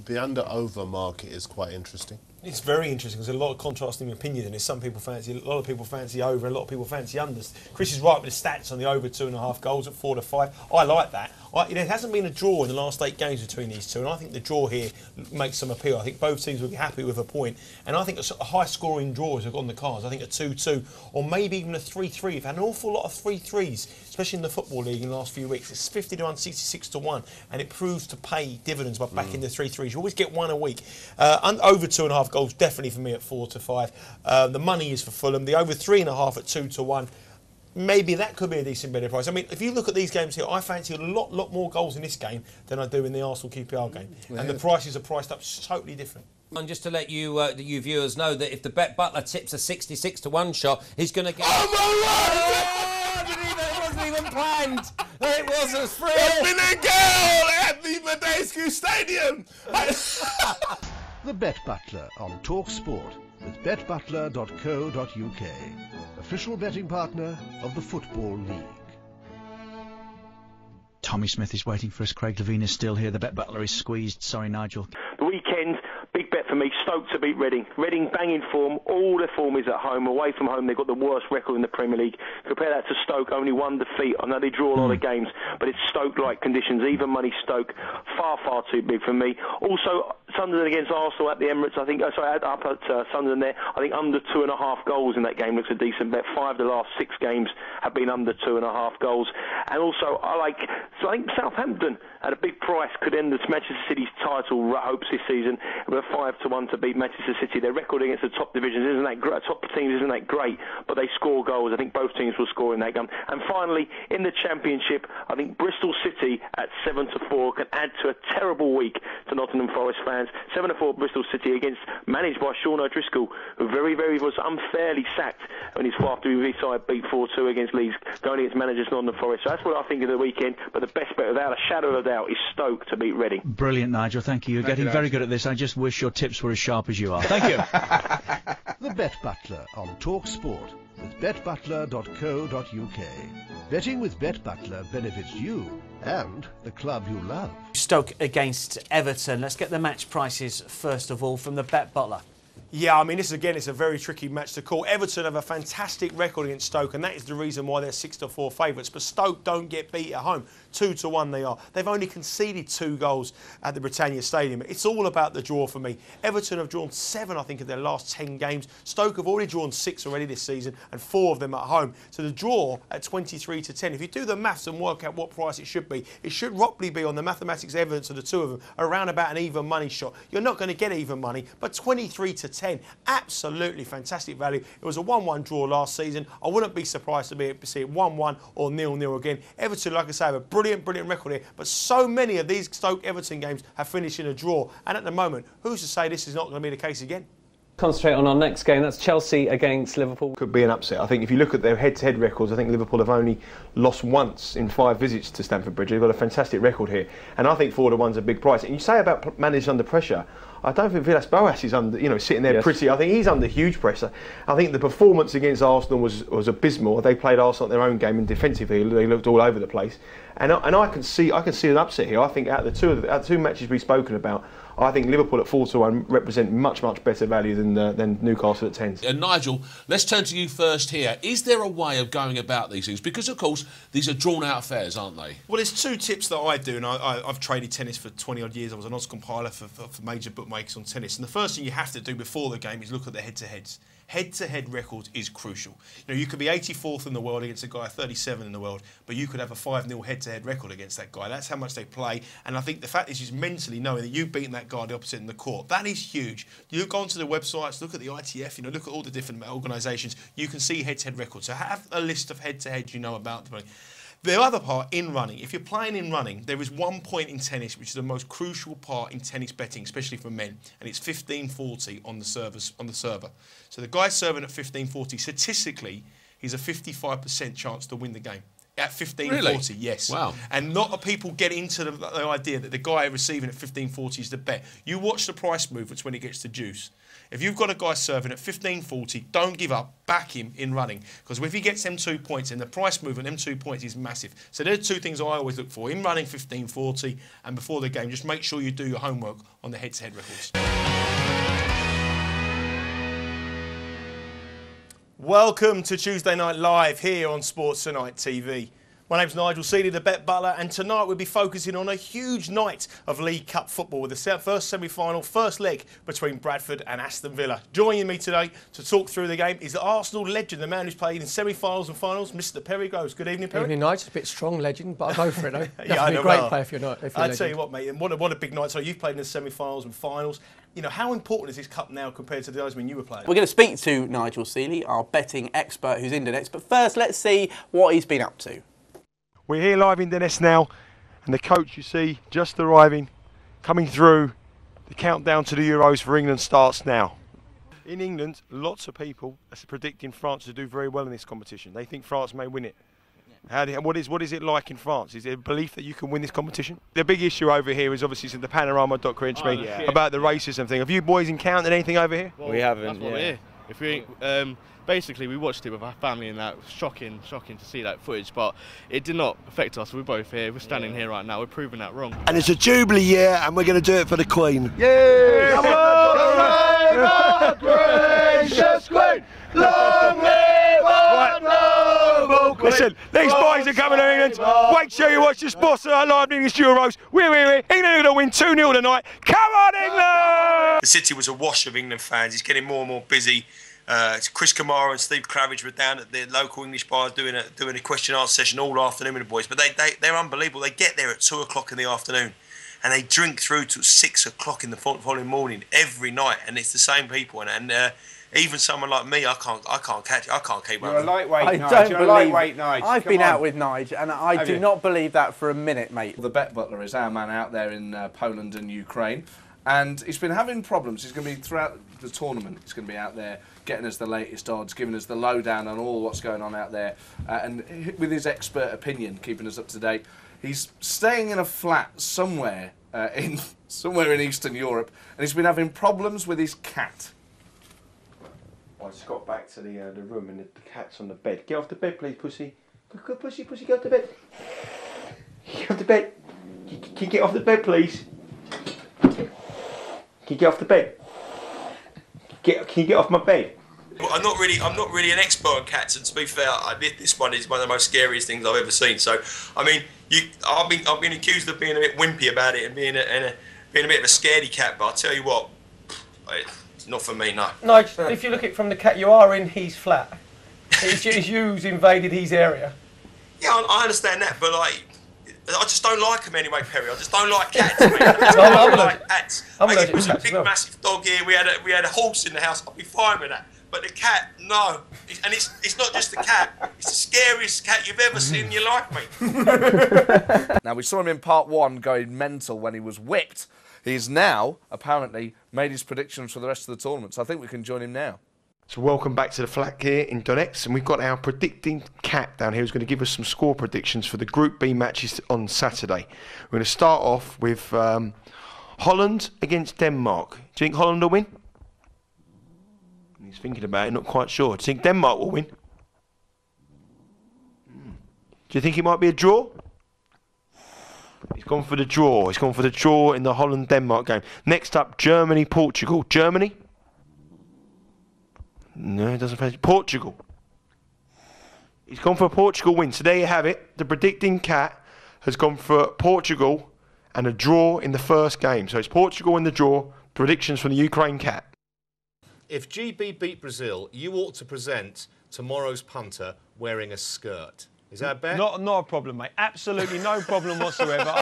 The under-over market is quite interesting. It's very interesting. There's a lot of contrasting opinion in it. Some people fancy, a lot of people fancy over, and a lot of people fancy unders. Chris is right with the stats on the over 2.5 goals at 4 to 5. I like that. There hasn't been a draw in the last 8 games between these two, and I think the draw here makes some appeal. I think both teams will be happy with a point, and I think a high-scoring draws have got on the cards. I think a 2-2 or maybe even a 3-3. We've had an awful lot of 3-3s, especially in the Football League in the last few weeks. It's 50 to 1, 66 to 1, and it proves to pay dividends by backing the 3-3s. You always get one a week. Over 2.5 goals definitely for me at 4 to 5. The money is for Fulham. The over 3.5 at 2 to 1. Maybe that could be a decent bit of price. I mean, if you look at these games here, I fancy a lot more goals in this game than I do in the Arsenal QPR game. And the prices are priced up totally different. And just to let you viewers know that if the Bet Butler tips a 66 to 1 shot, he's going to get... Oh my word! It wasn't even planned. It wasn't free. There's been a goal at the Madejski Stadium. The Bet Butler on Talk Sport with betbutler.co.uk, official betting partner of the Football League. Tommy Smith is waiting for us. Craig Levine is still here. The Bet Butler is squeezed. Sorry, Nigel. The weekend, big bet for me, Stoke to beat Reading. Reading banging form, all their form is at home. Away from home, they've got the worst record in the Premier League. Compare that to Stoke, only one defeat. I know they draw a lot of games, but it's Stoke-like conditions. Even money Stoke, far too big for me. Also, Sunderland against Arsenal at the Emirates, I think, up at Sunderland there, I think under 2.5 goals in that game looks a decent bet. 5 of the last 6 games have been under 2.5 goals. And also, I think Southampton at a big price could end Manchester City's title hopes this season with a 5 to 1 to beat Manchester City. Their record against the top divisions isn't that great, top teams isn't that great, but they score goals. I think both teams will score in that game. And finally, in the Championship, I think Bristol City at 7 to 4 can add to a terrible week to Nottingham Forest fans. 7 to 4 Bristol City managed by Sean O'Driscoll, who very was unfairly sacked when his after side beat 4-2 against Leeds, going against managers Nottingham Forest. So that's what I think of the weekend. But the best bet, without a shadow of a doubt, is Stoke to beat Reading. Brilliant, Nigel. Thank you. You're getting very good at this. I just wish your tips were as sharp as you are. Thank you. The Bet Butler on Talk Sport with betbutler.co.uk. Betting with Bet Butler benefits you and the club you love. Stoke against Everton. Let's get the match prices first of all from the Bet Butler. Yeah, I mean, this again, it's a very tricky match to call. Everton have a fantastic record against Stoke, and that is the reason why they're 6 to 4 favourites. But Stoke don't get beat at home. 2 to 1 they are. They've only conceded 2 goals at the Britannia Stadium. It's all about the draw for me. Everton have drawn 7, I think, of their last 10 games. Stoke have already drawn 6 already this season, and 4 of them at home. So the draw at 23 to 10. If you do the maths and work out what price it should roughly be on the mathematics evidence of the two of them around about an even money shot. You're not going to get even money, but 23 to 10, absolutely fantastic value. It was a 1-1 draw last season. I wouldn't be surprised to see it 1-1 or 0-0 again. Everton, like I say, have a brilliant record here, but so many of these Stoke-Everton games have finished in a draw, and at the moment, who's to say this is not going to be the case again? Concentrate on our next game. That's Chelsea against Liverpool. Could be an upset. I think if you look at their head-to-head records, I think Liverpool have only lost once in 5 visits to Stamford Bridge. They've got a fantastic record here, and I think 4 to 1's a big price. And you say about managed under pressure, I don't think Villas-Boas is under, sitting there pretty. I think he's under huge pressure. I think the performance against Arsenal was abysmal. They played Arsenal at their own game, and defensively they looked all over the place. And I can see an upset here. I think out of the two matches we've spoken about, I think Liverpool at 4 to 1 represent much better value than Newcastle at 10. And Nigel, let's turn to you first here. Is there a way of going about these things? Because of course these are drawn out affairs, aren't they? Well, there's 2 tips that I do, and I've traded tennis for 20 odd years. I was an odds compiler for major bookmakers on tennis, and the first thing you have to do before the game is look at the head-to-heads. Head-to-head records is crucial. You could be 84th in the world against a guy 37 in the world, but you could have a 5-0 head-to-head record against that guy. That's how much they play, and I think the fact is just mentally knowing that you've beaten that guy the opposite in the court. That is huge. You go onto the websites, look at the ITF, look at all the different organisations. You can see head-to-head records. So have a list of head-to-heads you know about. The other part, in running. If you're playing in running, there is one point in tennis which is the most crucial part in tennis betting, especially for men, and it's 15-40 on the server. So the guy serving at 15-40, statistically, he's a 55% chance to win the game. At 15.40, Really? yes. Wow. And not a people get into the idea that the guy receiving at 15.40 is the bet. You watch the price movements when it gets to juice. If you've got a guy serving at 15.40, don't give up, back him in running. Because if he gets them 2 points, and the price movement, them 2 points is massive. So there are two things I always look for. In running 15.40 and before the game, just make sure you do your homework on the head-to-head records. Welcome to Tuesday Night Live here on Sports Tonight TV. My name's Nigel Showreel, the Bet Butler, and tonight we'll be focusing on a huge night of League Cup football with the first semi-final, first leg between Bradford and Aston Villa. Joining me today to talk through the game is the Arsenal legend, the man who's played in semi-finals and finals, Mr. Perry Groves. Good evening, Perry. Evening, Nigel. It's a bit strong, legend, but I'll go for it, though. Yeah, You'd be a great player if you're not. I'll tell you what, mate, and what a big night. So you've played in the semi-finals and finals. You know, how important is this cup now compared to the days when you were playing? We're going to speak to Nigel Showreel, our betting expert who's in Donetsk. But first, let's see what he's been up to. We're here live in Donetsk now, and the coach you see just arriving, coming through. The countdown to the Euros for England starts now. In England, lots of people are predicting France to do very well in this competition. They think France may win it. What is it like in France? Is there a belief that you can win this competition? The big issue over here is obviously the panorama documentary about the racism thing. Have you boys encountered anything over here? Well, we haven't. That's why we're here. If we basically we watched it with our family, and that was shocking to see that footage. But it did not affect us. We're both here. We're standing here right now. We're proving that wrong. And it's a Jubilee year, and we're going to do it for the Queen. Yeah! Come on, gracious Queen! Long live our noble Queen! Listen, these boys are coming to England. Wait till you watch the Sports Tonight Live English Euros. We're England are going to win 2-0 tonight. Come on, England! The city was awash of England fans. It's getting more and more busy. Chris Kamara and Steve Claridge were down at the local English bars doing a question and answer session all afternoon with the boys. But they're unbelievable. They get there at 2 o'clock in the afternoon, and they drink through till 6 o'clock in the following morning every night. And it's the same people. And even someone like me, I can't catch it. I can't keep up. You're a lightweight, Nigel. I've been Come on. out with Nigel, and I do not believe that for a minute, mate. The Bet Butler is our man out there in Poland and Ukraine, and he's been having problems. He's going to be throughout the tournament. He's going to be out there getting us the latest odds, giving us the lowdown on all what's going on out there, and with his expert opinion, keeping us up to date. He's staying in a flat somewhere in Eastern Europe, and he's been having problems with his cat. I just got back to the room, and the cat's on the bed. Get off the bed, please, pussy. Good pussy, get off the bed. Get off the bed. Can you get off the bed, please? Can you get off the bed? Can you get off my bed? I'm not really an expert on cats, and to be fair, this one is one of the most scariest things I've ever seen. So, I mean, I've been accused of being a bit wimpy about it and being a bit of a scaredy cat. But I tell you what, it's not for me, no. Nigel, if you look at it from the cat, you are in his flat. It's you who's invaded his area. Yeah, I understand that, but like, I just don't like them anyway, Perry. I just don't like cats. I don't like cats. It was a big, massive dog here. We had a horse in the house. I'd be fine with that. But the cat, no. And it's not just the cat. It's the scariest cat you've ever seen in your life, mate. Now, we saw him in part one going mental when he was whipped. He's now, apparently, made his predictions for the rest of the tournament. So I think we can join him now. So welcome back to the flat here in Donetsk, and we've got our predicting cat down here who's going to give us some score predictions for the Group B matches on Saturday. We're going to start off with Holland against Denmark. Do you think Holland will win? He's thinking about it, not quite sure. Do you think Denmark will win? Do you think it might be a draw? He's gone for the draw. He's gone for the draw in the Holland-Denmark game. Next up, Germany-Portugal. Germany? No, it doesn't fancy Portugal. He's gone for a Portugal win. So there you have it. The predicting cat has gone for Portugal and a draw in the first game. So it's Portugal in the draw. Predictions from the Ukraine cat. If GB beat Brazil, you ought to present tomorrow's punter wearing a skirt. Is that a bet? Not a problem, mate. Absolutely no problem whatsoever.